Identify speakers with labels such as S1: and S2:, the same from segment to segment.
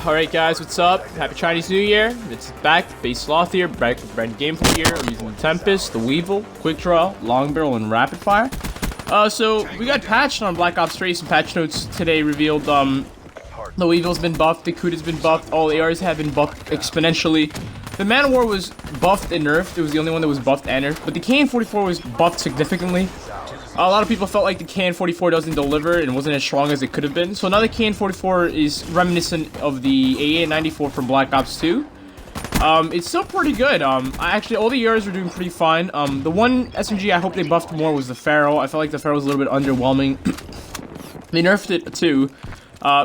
S1: Alright guys, what's up? Happy Chinese New Year. It's back, Base Sloth here, back with brand new gameplay here. I'm using the Tempest, the Weevil, Quick Draw, Long Barrel, and Rapid Fire. So we got patched on Black Ops 3. Some patch notes today revealed the Weevil's been buffed, the Kuda's been buffed, all ARs have been buffed exponentially. The Man of War was buffed and nerfed. It was the only one that was buffed and nerfed, but the KN-44 was buffed significantly. A lot of people felt like the KN-44 doesn't deliver and wasn't as strong as it could have been. So now the KN-44 is reminiscent of the AA-94 from Black Ops 2. It's still pretty good. Actually, all the ARs were doing pretty fine. The one SMG I hope they buffed more was the Pharaoh. I felt like the Pharaoh was a little bit underwhelming. They nerfed it too.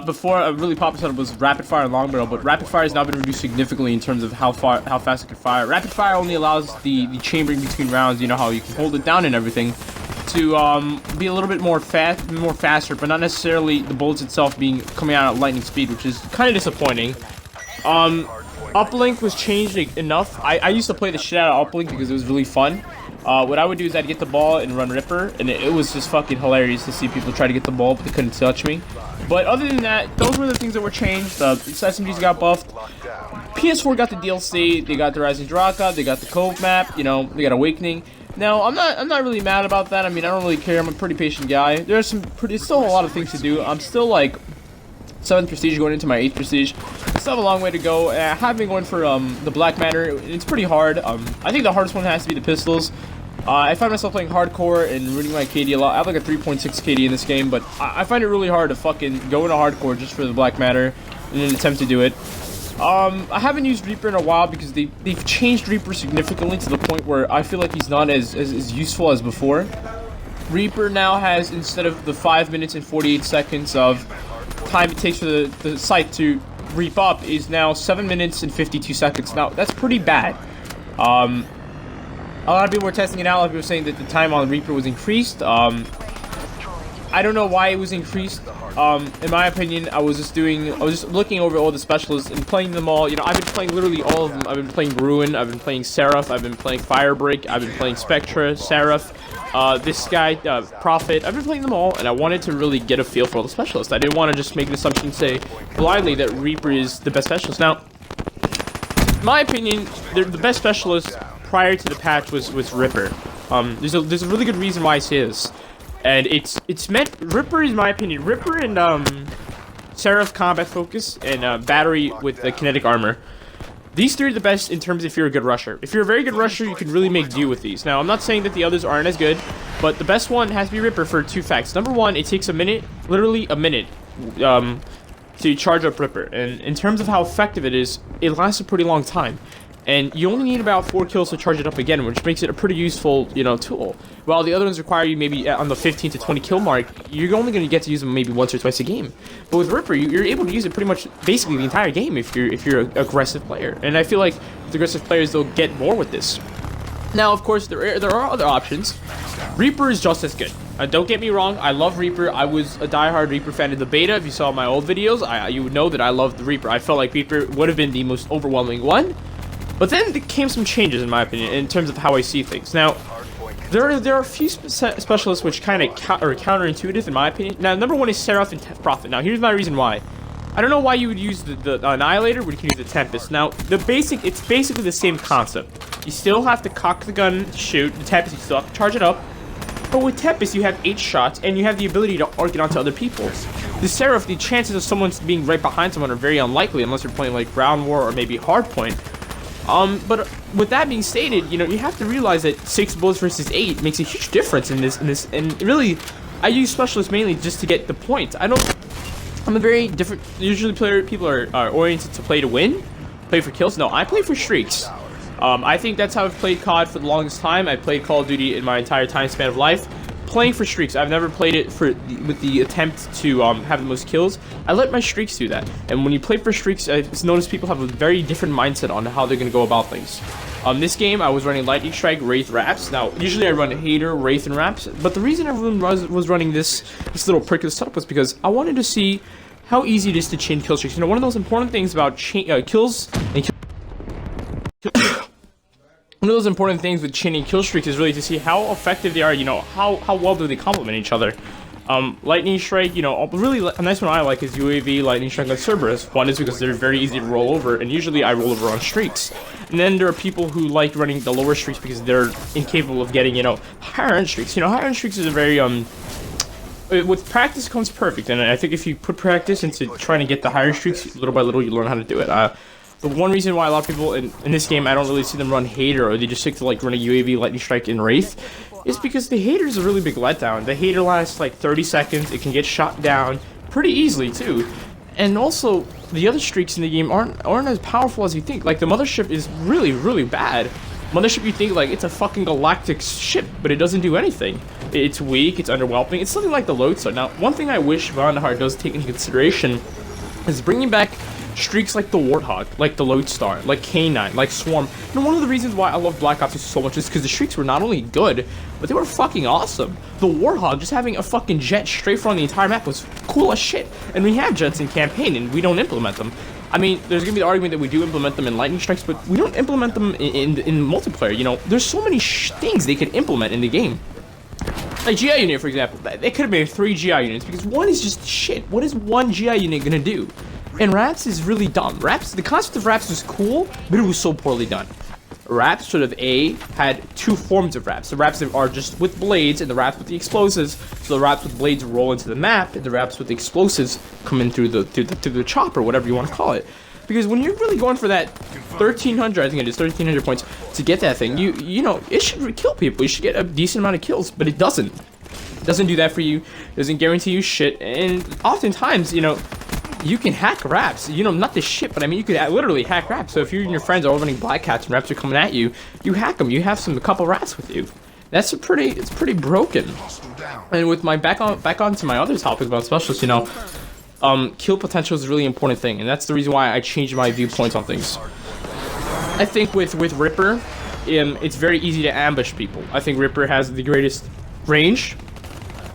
S1: Before, a really popular setup was Rapid Fire and Long Barrel, but Rapid Fire has now been reduced significantly in terms of how fast it can fire. Rapid Fire only allows the chambering between rounds, you know, how you can hold it down and everything, to be a little bit more faster, but not necessarily the bullets itself coming out at lightning speed, which is kind of disappointing. Uplink was changed enough. I used to play the shit out of Uplink because it was really fun. What I would do is I'd get the ball and run Ripper, and it was just fucking hilarious to see people try to get the ball, but they couldn't touch me. But other than that, those were the things that were changed. SMGs got buffed. PS4 got the DLC. They got the Rising Draka. They got the Cove map. You know, they got Awakening. Now, I'm not really mad about that. I mean, I don't really care. I'm a pretty patient guy. There's still a lot of things to do. I'm still like 7th Prestige going into my 8th Prestige. I still have a long way to go. I have been going for the Black Matter. It's pretty hard. I think the hardest one has to be the pistols. I find myself playing hardcore and ruining my KD a lot. I have like a 3.6 KD in this game, but I find it really hard to fucking go into hardcore just for the Black Matter in an attempt to do it. I haven't used Reaper in a while because they've changed Reaper significantly to the point where I feel like he's not as useful as before. Reaper now has, instead of the 5 minutes and 48 seconds of time it takes for the site to reap up, is now 7 minutes and 52 seconds. Now, that's pretty bad. A lot of people were testing it out. A lot of people were saying that the time on Reaper was increased. I don't know why it was increased. In my opinion, I was just looking over all the specialists and playing them all. You know, I've been playing literally all of them. I've been playing Ruin, I've been playing Seraph, I've been playing Firebreak, I've been playing Spectra, Seraph, this guy, Prophet. I've been playing them all, and I wanted to really get a feel for all the specialists. I didn't want to just make an assumption and say blindly that Reaper is the best specialist. Now, in my opinion, the best specialist prior to the patch was Ripper. There's a really good reason why I say this. And it's meant, Ripper is my opinion, Ripper and Seraph combat focus and Battery with the kinetic armor. These three are the best in terms of if you're a good rusher. If you're a very good rusher, you can really make do with these. Now, I'm not saying that the others aren't as good, but the best one has to be Ripper for two facts. Number one, it takes a minute, literally a minute, to charge up Ripper. And in terms of how effective it is, it lasts a pretty long time. And you only need about 4 kills to charge it up again, which makes it a pretty useful, you know, tool. While the other ones require you maybe on the 15 to 20 kill mark, you're only going to get to use them maybe once or twice a game. But with Ripper, you're able to use it pretty much basically the entire game if you're an aggressive player. And I feel like with aggressive players, they'll get more with this. Now, of course, there are other options. Reaper is just as good. Don't get me wrong, I love Reaper. I was a diehard Reaper fan in the beta. If you saw my old videos, you would know that I loved the Reaper. I felt like Reaper would have been the most overwhelming one. But then there came some changes, in my opinion, in terms of how I see things. Now, there are a few specialists which kind of are counterintuitive, in my opinion. Now, number one is Seraph and Prophet. Now, here's my reason why. I don't know why you would use the Annihilator when you can use the Tempest. Now, it's basically the same concept. You still have to cock the gun to shoot. The Tempest, you still have to charge it up. But with Tempest, you have 8 shots, and you have the ability to arc it onto other people. The Seraph, the chances of someone being right behind someone are very unlikely, unless you're playing like Ground War or maybe Hardpoint. But with that being stated, you know, you have to realize that 6 bullets versus 8 makes a huge difference in this, and really, I use specialists mainly just to get the points. I'm a very different, usually people are oriented to play to win, play for kills. No, I play for streaks. I think that's how I've played COD for the longest time. I played Call of Duty in my entire time span of life, playing for streaks. I've never played it with the attempt to have the most kills. I let my streaks do that. And when you play for streaks, I've noticed people have a very different mindset on how they're going to go about things. This game, I was running Lightning Strike, Wraith, Raps. Now, usually I run Hater, Wraith, and Raps. But the reason everyone was running this little prick of the setup was because I wanted to see how easy it is to chain kill streaks. You know, one of those important things about kills and one of those important things with chaining kill streaks is really to see how effective they are, you know, how well do they complement each other. Lightning Strike, you know, really a nice one I like is UAV, Lightning Strike, and Cerberus. One is because they're very easy to roll over, and usually I roll over on streaks. And then there are people who like running the lower streaks because they're incapable of getting, you know, higher end streaks. You know, higher end streaks is a very, with practice comes perfect, and I think if you put practice into trying to get the higher streaks, little by little you learn how to do it. The one reason why a lot of people in this game, I don't really see them run Hater, or they just stick to like running UAV, Lightning Strike, and Wraith, is because the Hater is a really big letdown. The Hater lasts like 30 seconds, it can get shot down pretty easily too. And also, the other streaks in the game aren't as powerful as you think. Like, the Mothership is really, really bad. Mothership, you think, like, it's a fucking galactic ship, but it doesn't do anything. It's weak, it's underwhelming, it's something like the Lodestar. Now, one thing I wish Vonderhaar does take into consideration is bringing back streaks like the Warthog, like the Lodestar, like K9, like Swarm. And one of the reasons why I love Black Ops 2 so much is because the streaks were not only good, but they were fucking awesome. The Warthog, just having a fucking jet strafe on the entire map was cool as shit. And we have jets in campaign, and we don't implement them. I mean, there's gonna be the argument that we do implement them in Lightning Strikes, but we don't implement them in multiplayer. You know, there's so many things they could implement in the game. Like GI unit, for example, they could have made 3 GI units because one is just shit. What is one GI unit gonna do? And Raps is really dumb. Raps, the concept of Raps was cool, but it was so poorly done. Raps sort of had 2 forms of Raps. The Raps that are just with blades, and the Raps with the explosives. So the Raps with blades roll into the map, and the Raps with the explosives come in through the chopper, whatever you want to call it. Because when you're really going for that 1,300, I think it is 1,300 points to get that thing, you know, it should kill people. You should get a decent amount of kills, but it doesn't. It doesn't do that for you. It doesn't guarantee you shit. And oftentimes, you know, you can hack Raps. You know, not this shit, but I mean, you could literally hack Raps. So if you and your friends are all running Black Cats and Raps are coming at you, you hack them. You have a couple Rats with you. It's pretty broken. And with my back on to my other topic about specialists, you know, kill potential is a really important thing, and that's the reason why I changed my viewpoints on things. I think with Ripper, it's very easy to ambush people. I think Ripper has the greatest range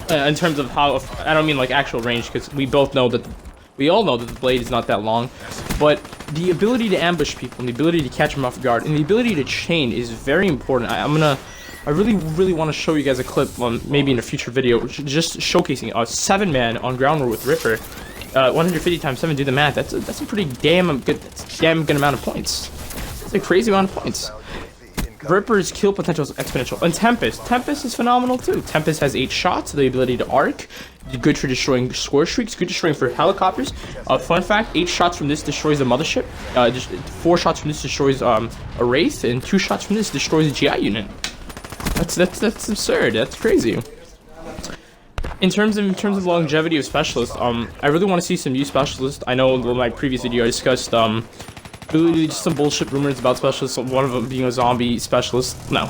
S1: in terms of how. I don't mean like actual range, because we all know that the blade is not that long, but the ability to ambush people and the ability to catch them off guard and the ability to chain is very important. I really want to show you guys a clip, maybe in a future video, just showcasing a 7-man on ground war with Ripper. 150 times 7, do the math. That's a pretty damn good amount of points. It's a crazy amount of points. Ripper's kill potential is exponential. And Tempest is phenomenal too. Tempest has 8 shots, the ability to arc, good for destroying score streaks, good destroying for helicopters. Fun fact: 8 shots from this destroys a mothership. Just 4 shots from this destroys a wraith, and 2 shots from this destroys a GI unit. That's absurd. That's crazy. In terms of longevity of specialists, I really want to see some new specialists. I know in my previous video I discussed really just some bullshit rumors about specialists, one of them being a zombie specialist. No.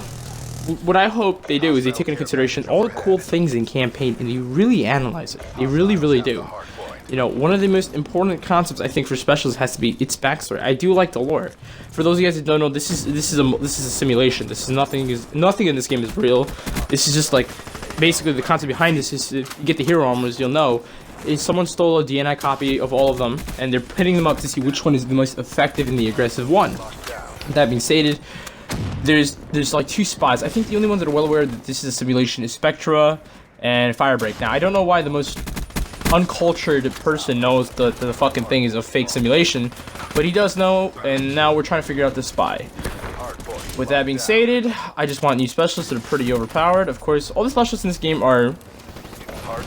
S1: What I hope they do is they take into consideration all the cool things in campaign and they really analyze it. They really do. You know, one of the most important concepts I think for specialists has to be its backstory. I do like the lore. For those of you guys that don't know, this is a simulation. This is nothing in this game is real. This is just like basically the concept behind this is if you get the hero armors, you'll know is someone stole a DNI copy of all of them and they're pitting them up to see which one is the most effective and the aggressive one. That being stated, there's like 2 spots. I think the only ones that are well aware that this is a simulation is Spectra and Firebreak. Now I don't know why the most uncultured person knows that the fucking thing is a fake simulation, but he does know, and now we're trying to figure out the spy. With that being stated, I just want new specialists that are pretty overpowered. Of course, all the specialists in this game are,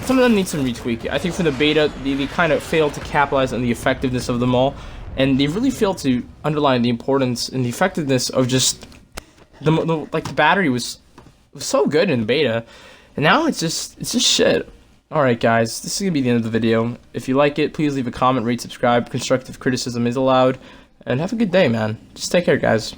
S1: some of them need some retweak. I think for the beta, they kind of failed to capitalize on the effectiveness of them all, and they really failed to underline the importance and the effectiveness of just the battery was so good in beta, and now it's just shit. Alright guys, this is gonna be the end of the video. If you like it, please leave a comment, rate, subscribe. Constructive criticism is allowed, and have a good day, man. Just take care, guys.